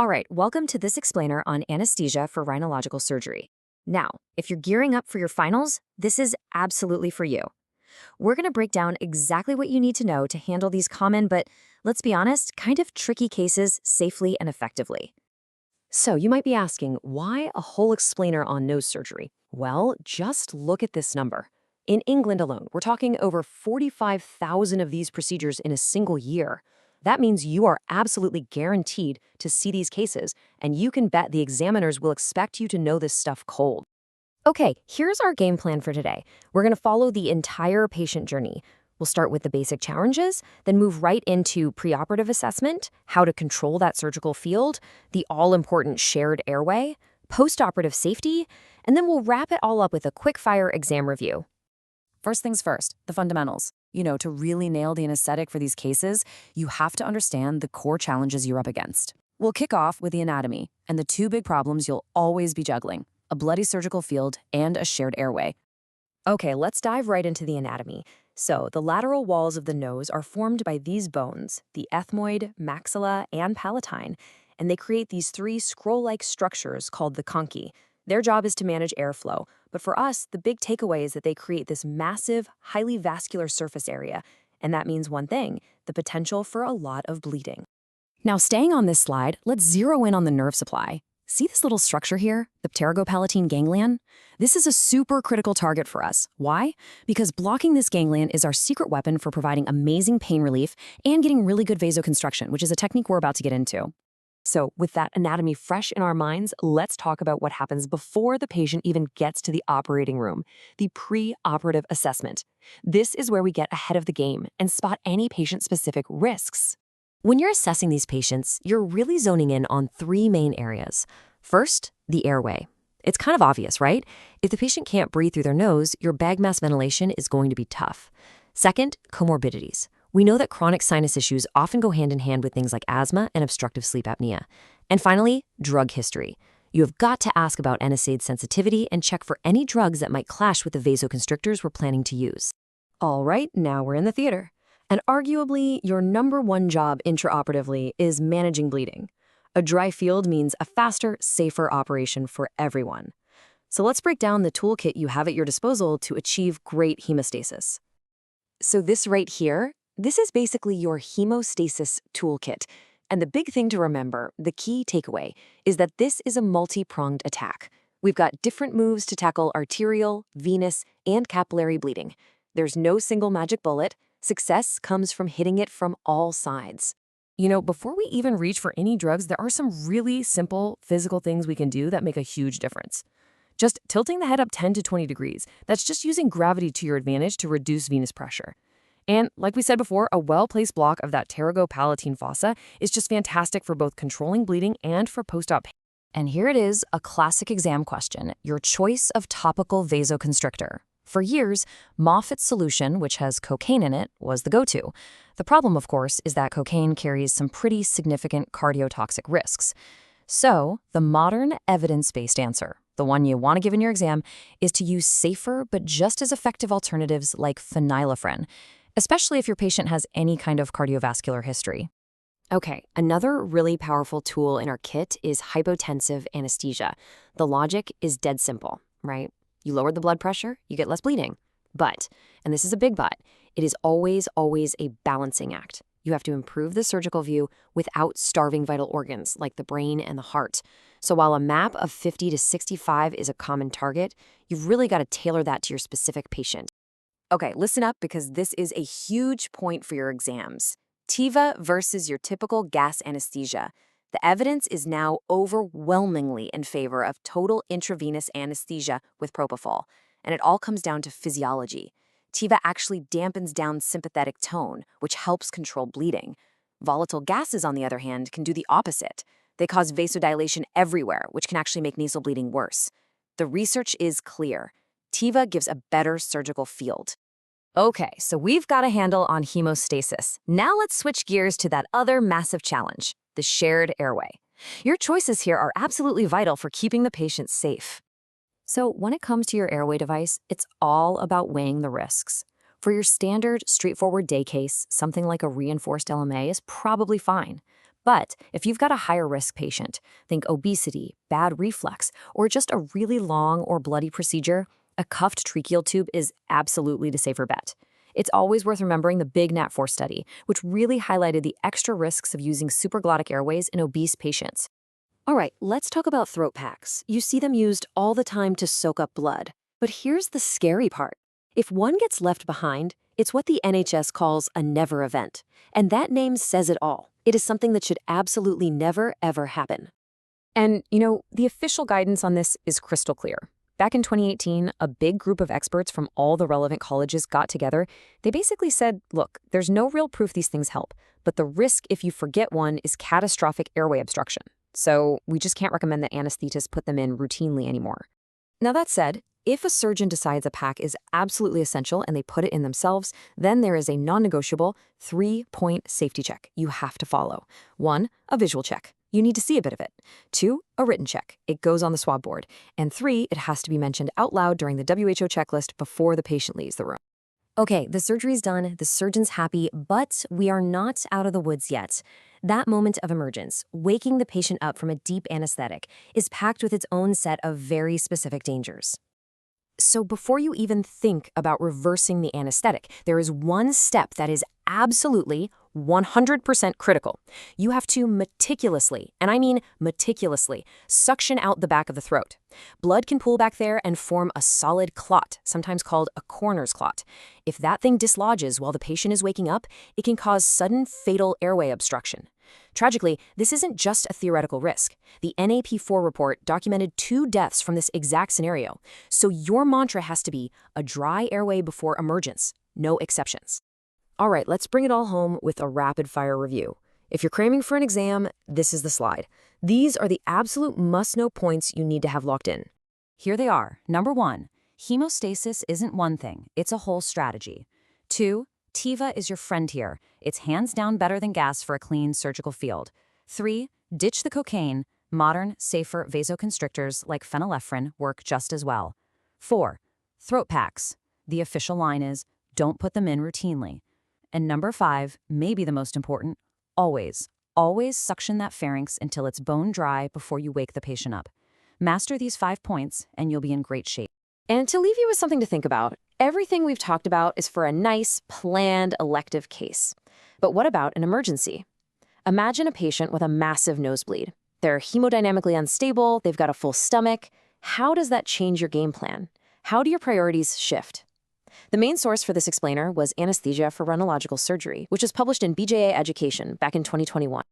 All right, welcome to this explainer on anesthesia for rhinological surgery. Now, if you're gearing up for your finals, this is absolutely for you. We're going to break down exactly what you need to know to handle these common but, let's be honest, kind of tricky cases safely and effectively. So you might be asking, why a whole explainer on nose surgery? Well, just look at this number. In England alone, we're talking over 45,000 of these procedures in a single year. That means you are absolutely guaranteed to see these cases, and you can bet the examiners will expect you to know this stuff cold. Okay, here's our game plan for today. We're going to follow the entire patient journey. We'll start with the basic challenges, then move right into preoperative assessment, how to control that surgical field, the all-important shared airway, postoperative safety, and then we'll wrap it all up with a quick-fire exam review. First things first, the fundamentals. To really nail the anesthetic for these cases, you have to understand the core challenges you're up against. We'll kick off with the anatomy and the two big problems you'll always be juggling: a bloody surgical field and a shared airway. Okay, let's dive right into the anatomy. So, the lateral walls of the nose are formed by these bones, the ethmoid, maxilla, and palatine, and they create these three scroll-like structures called the conchae. Their job is to manage airflow, but for us, the big takeaway is that they create this massive, highly vascular surface area, and that means one thing: the potential for a lot of bleeding. Now, staying on this slide, let's zero in on the nerve supply. See this little structure here, the pterygopalatine ganglion? This is a super critical target for us. Why? Because blocking this ganglion is our secret weapon for providing amazing pain relief and getting really good vasoconstriction, which is a technique we're about to get into. So with that anatomy fresh in our minds, let's talk about what happens before the patient even gets to the operating room, the preoperative assessment. This is where we get ahead of the game and spot any patient-specific risks. When you're assessing these patients, you're really zoning in on three main areas. First, the airway. It's kind of obvious, right? If the patient can't breathe through their nose, your bag mask ventilation is going to be tough. Second, comorbidities. We know that chronic sinus issues often go hand in hand with things like asthma and obstructive sleep apnea. And finally, drug history. You have got to ask about NSAID sensitivity and check for any drugs that might clash with the vasoconstrictors we're planning to use. All right, now we're in the theater. And arguably, your number one job intraoperatively is managing bleeding. A dry field means a faster, safer operation for everyone. So let's break down the toolkit you have at your disposal to achieve great hemostasis. So this right here, this is basically your hemostasis toolkit. And the big thing to remember, the key takeaway, is that this is a multi-pronged attack. We've got different moves to tackle arterial, venous, and capillary bleeding. There's no single magic bullet. Success comes from hitting it from all sides. Before we even reach for any drugs, there are some really simple physical things we can do that make a huge difference. Just tilting the head up 10 to 20 degrees. That's just using gravity to your advantage to reduce venous pressure. And like we said before, a well-placed block of that pterygopalatine fossa is just fantastic for both controlling bleeding and for post-op pain. And here it is, a classic exam question, your choice of topical vasoconstrictor. For years, Moffitt's solution, which has cocaine in it, was the go-to. The problem, of course, is that cocaine carries some pretty significant cardiotoxic risks. So, the modern evidence-based answer, the one you want to give in your exam, is to use safer but just as effective alternatives like phenylephrine, especially if your patient has any kind of cardiovascular history. Okay, another really powerful tool in our kit is hypotensive anesthesia. The logic is dead simple, right? You lower the blood pressure, you get less bleeding. But, and this is a big but, it is always a balancing act. You have to improve the surgical view without starving vital organs like the brain and the heart. So while a map of 50 to 65 is a common target, you've really got to tailor that to your specific patient. Okay, listen up because this is a huge point for your exams. TIVA versus your typical gas anesthesia. The evidence is now overwhelmingly in favor of total intravenous anesthesia with propofol, and it all comes down to physiology. TIVA actually dampens down sympathetic tone, which helps control bleeding. Volatile gases, on the other hand, can do the opposite. They cause vasodilation everywhere, which can actually make nasal bleeding worse. The research is clear. TIVA gives a better surgical field. Okay, so we've got a handle on hemostasis. Now let's switch gears to that other massive challenge, the shared airway. Your choices here are absolutely vital for keeping the patient safe. So when it comes to your airway device, it's all about weighing the risks. For your standard, straightforward day case, something like a reinforced LMA is probably fine. But if you've got a higher risk patient, think obesity, bad reflux, or just a really long or bloody procedure, a cuffed tracheal tube is absolutely the safer bet. It's always worth remembering the big NAT4 study, which really highlighted the extra risks of using supraglottic airways in obese patients. All right, let's talk about throat packs. You see them used all the time to soak up blood. But here's the scary part. If one gets left behind, it's what the NHS calls a never event. And that name says it all. It is something that should absolutely never, ever happen. And, the official guidance on this is crystal clear. Back in 2018, a big group of experts from all the relevant colleges got together. They basically said, look, there's no real proof these things help, but the risk if you forget one is catastrophic airway obstruction. So we just can't recommend that anesthetists put them in routinely anymore. Now that said, if a surgeon decides a pack is absolutely essential and they put it in themselves, then there is a non-negotiable 3-point safety check you have to follow. 1, a visual check. You need to see a bit of it. 2, a written check. It goes on the swab board. And 3, it has to be mentioned out loud during the WHO checklist before the patient leaves the room. Okay, the surgery's done, the surgeon's happy, but we are not out of the woods yet. That moment of emergence, waking the patient up from a deep anesthetic, is packed with its own set of very specific dangers. So before you even think about reversing the anesthetic, there is one step that is absolutely 100% critical. You have to meticulously, and I mean meticulously, suction out the back of the throat. Blood can pool back there and form a solid clot, sometimes called a Corner's clot. If that thing dislodges while the patient is waking up, it can cause sudden fatal airway obstruction. Tragically, this isn't just a theoretical risk. The NAP4 report documented 2 deaths from this exact scenario. So your mantra has to be a dry airway before emergence, no exceptions. All right, let's bring it all home with a rapid-fire review. If you're cramming for an exam, this is the slide. These are the absolute must-know points you need to have locked in. Here they are. Number 1, hemostasis isn't one thing, it's a whole strategy. 2, TIVA is your friend here. It's hands down better than gas for a clean surgical field. 3, ditch the cocaine. Modern, safer vasoconstrictors like phenylephrine work just as well. 4, throat packs. The official line is, don't put them in routinely. And number 5, maybe the most important, always suction that pharynx until it's bone dry before you wake the patient up. Master these 5 points and you'll be in great shape. And to leave you with something to think about, everything we've talked about is for a nice, planned, elective case. But what about an emergency? Imagine a patient with a massive nosebleed. They're hemodynamically unstable, they've got a full stomach. How does that change your game plan? How do your priorities shift? The main source for this explainer was Anesthesia for Rhinological Surgery, which was published in BJA Education back in 2021.